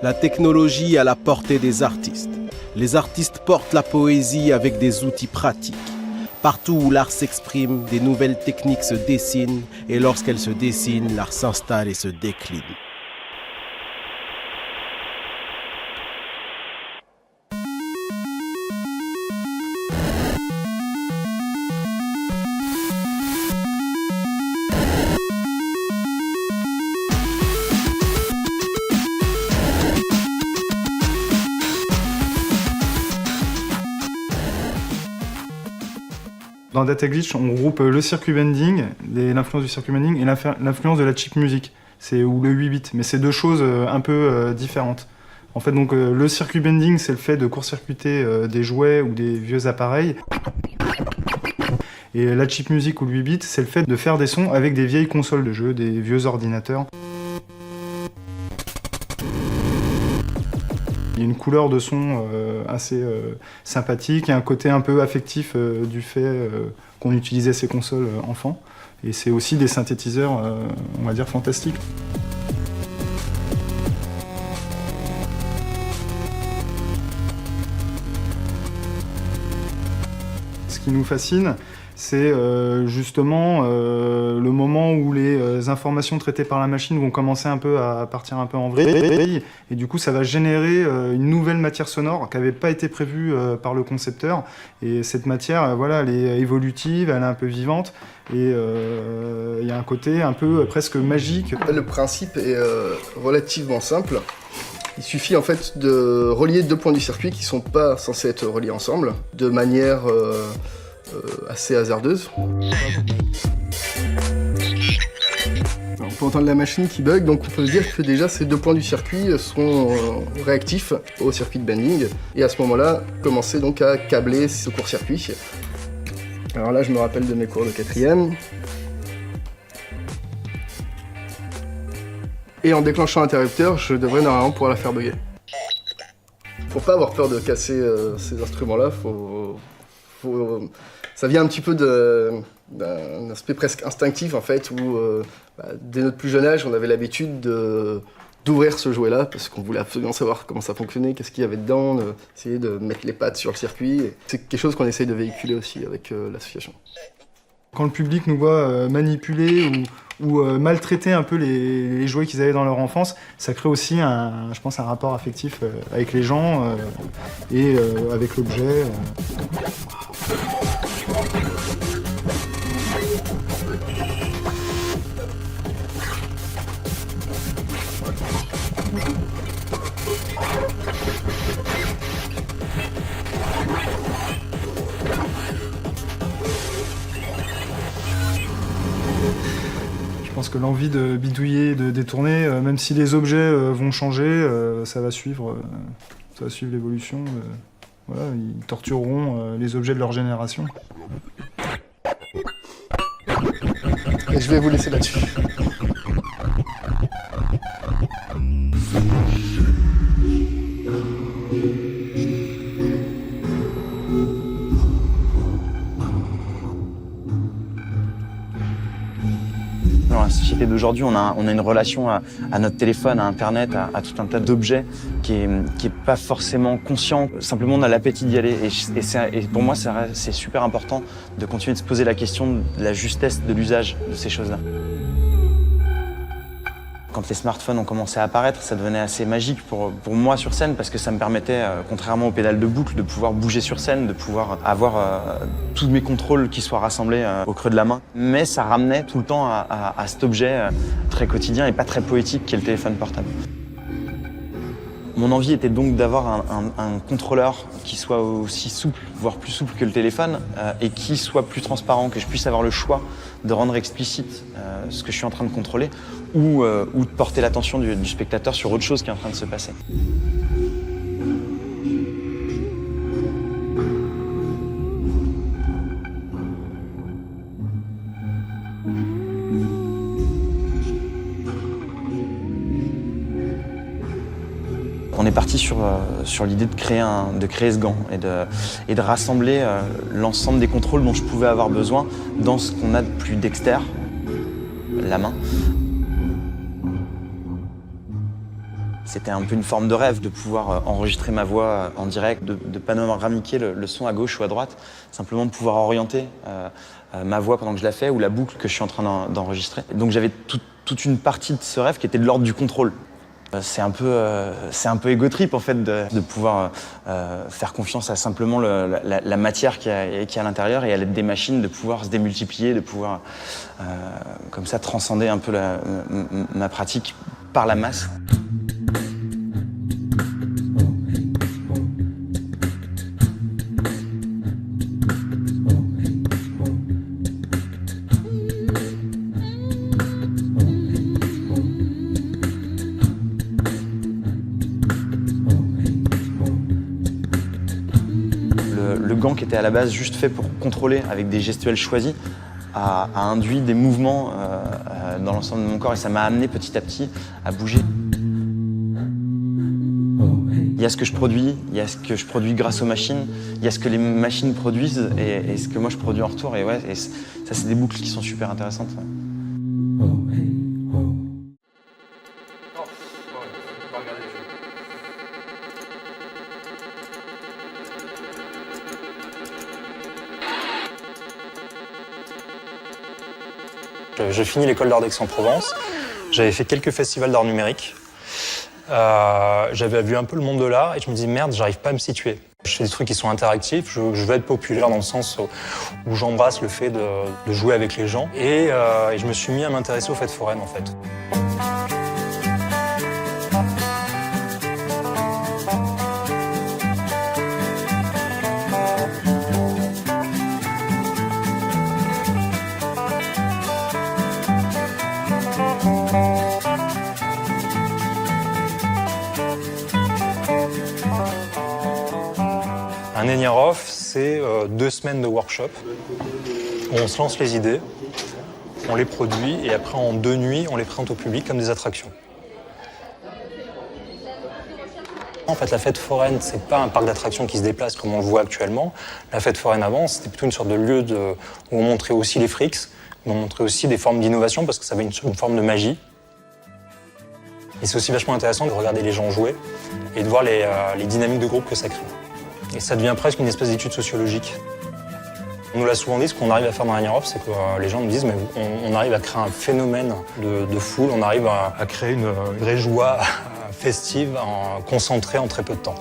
La technologie à la portée des artistes. Les artistes portent la poésie avec des outils pratiques. Partout où l'art s'exprime, des nouvelles techniques se dessinent et lorsqu'elles se dessinent, l'art s'installe et se décline. Dans Data Glitch, on groupe le circuit bending, l'influence du circuit bending et l'influence de la chip music, ou le 8 bits, mais c'est deux choses un peu différentes. En fait, donc, le circuit bending, c'est le fait de court-circuiter des jouets ou des vieux appareils. Et la chip music ou le 8 bits, c'est le fait de faire des sons avec des vieilles consoles de jeux, des vieux ordinateurs. Il y a une couleur de son assez sympathique et un côté un peu affectif du fait qu'on utilisait ces consoles enfants. Et c'est aussi des synthétiseurs, on va dire, fantastiques. Ce qui nous fascine, c'est justement le moment où les informations traitées par la machine vont commencer un peu à partir un peu en vrille. Et du coup, ça va générer une nouvelle matière sonore qui n'avait pas été prévue par le concepteur. Et cette matière, voilà, elle est évolutive, elle est un peu vivante. Et il y a un côté un peu presque magique. Le principe est relativement simple. Il suffit en fait de relier deux points du circuit qui ne sont pas censés être reliés ensemble, de manière assez hasardeuse. On peut entendre la machine qui bug, donc on peut dire que déjà ces deux points du circuit sont réactifs au circuit de bending, et à ce moment-là, commencer donc à câbler ce court-circuit. Alors là, je me rappelle de mes cours de 4e. Et en déclenchant l'interrupteur, je devrais normalement pouvoir la faire bugger. Faut pas avoir peur de casser ces instruments-là, ça vient un petit peu d'un aspect presque instinctif en fait, où dès notre plus jeune âge, on avait l'habitude d'ouvrir ce jouet-là, parce qu'on voulait absolument savoir comment ça fonctionnait, qu'est-ce qu'il y avait dedans, essayer de mettre les pattes sur le circuit. C'est quelque chose qu'on essaye de véhiculer aussi avec l'association. Quand le public nous voit manipuler ou maltraiter un peu les jouets qu'ils avaient dans leur enfance, ça crée aussi, je pense, un rapport affectif avec les gens et avec l'objet. Je pense que l'envie de bidouiller, de détourner, même si les objets vont changer, ça va suivre l'évolution. Voilà, ils tortureront les objets de leur génération. Et je vais vous laisser là-dessus. Dans la société d'aujourd'hui, on a une relation à notre téléphone, à Internet, à tout un tas d'objets qui est pas forcément conscient. Simplement, on a l'appétit d'y aller. Et pour moi, c'est super important de continuer de se poser la question de la justesse de l'usage de ces choses-là. Quand les smartphones ont commencé à apparaître, ça devenait assez magique pour moi sur scène, parce que ça me permettait, contrairement aux pédales de boucle, de pouvoir bouger sur scène, de pouvoir avoir tous mes contrôles qui soient rassemblés au creux de la main. Mais ça ramenait tout le temps à cet objet très quotidien et pas très poétique qu'est le téléphone portable. Mon envie était donc d'avoir un contrôleur qui soit aussi souple, voire plus souple que le téléphone, et qui soit plus transparent, que je puisse avoir le choix de rendre explicite ce que je suis en train de contrôler, ou de porter l'attention du spectateur sur autre chose qui est en train de se passer. On est parti sur l'idée de créer ce gant et de rassembler l'ensemble des contrôles dont je pouvais avoir besoin dans ce qu'on a de plus dextère, la main. C'était un peu une forme de rêve de pouvoir enregistrer ma voix en direct, de panoramiquer le son à gauche ou à droite, simplement de pouvoir orienter ma voix pendant que je la fais ou la boucle que je suis en train d'enregistrer. Donc j'avais toute une partie de ce rêve qui était de l'ordre du contrôle. C'est un peu égo trip en fait de pouvoir faire confiance à simplement la matière qui est à l'intérieur et à l'aide des machines de pouvoir se démultiplier, de pouvoir comme ça transcender un peu ma pratique par la masse. Le gant qui était à la base juste fait pour contrôler avec des gestuels choisis a induit des mouvements dans l'ensemble de mon corps et ça m'a amené petit à petit à bouger. Il y a ce que je produis, il y a ce que je produis grâce aux machines, il y a ce que les machines produisent et ce que moi je produis en retour. Et ouais, ça c'est des boucles qui sont super intéressantes. J'ai fini l'école d'art d'Aix-en-Provence. J'avais fait quelques festivals d'art numérique. J'avais vu un peu le monde de l'art et je me dis merde, j'arrive pas à me situer. Je fais des trucs qui sont interactifs, je veux être populaire dans le sens où j'embrasse le fait de jouer avec les gens. Et je me suis mis à m'intéresser aux fêtes foraines en fait. Un Enierhof, c'est 2 semaines de workshop où on se lance les idées, on les produit et après en 2 nuits, on les présente au public comme des attractions. En fait, la fête foraine, c'est pas un parc d'attractions qui se déplace comme on le voit actuellement. La fête foraine avant, c'était plutôt une sorte de lieu où on montrait aussi les frics, où on montrait aussi des formes d'innovation parce que ça avait une forme de magie. Et c'est aussi vachement intéressant de regarder les gens jouer et de voir les dynamiques de groupe que ça crée. Et ça devient presque une espèce d'étude sociologique. On nous l'a souvent dit, ce qu'on arrive à faire dans Enierhof, c'est que les gens nous disent mais on arrive à créer un phénomène de foule, on arrive à créer une vraie joie festive concentrée en très peu de temps.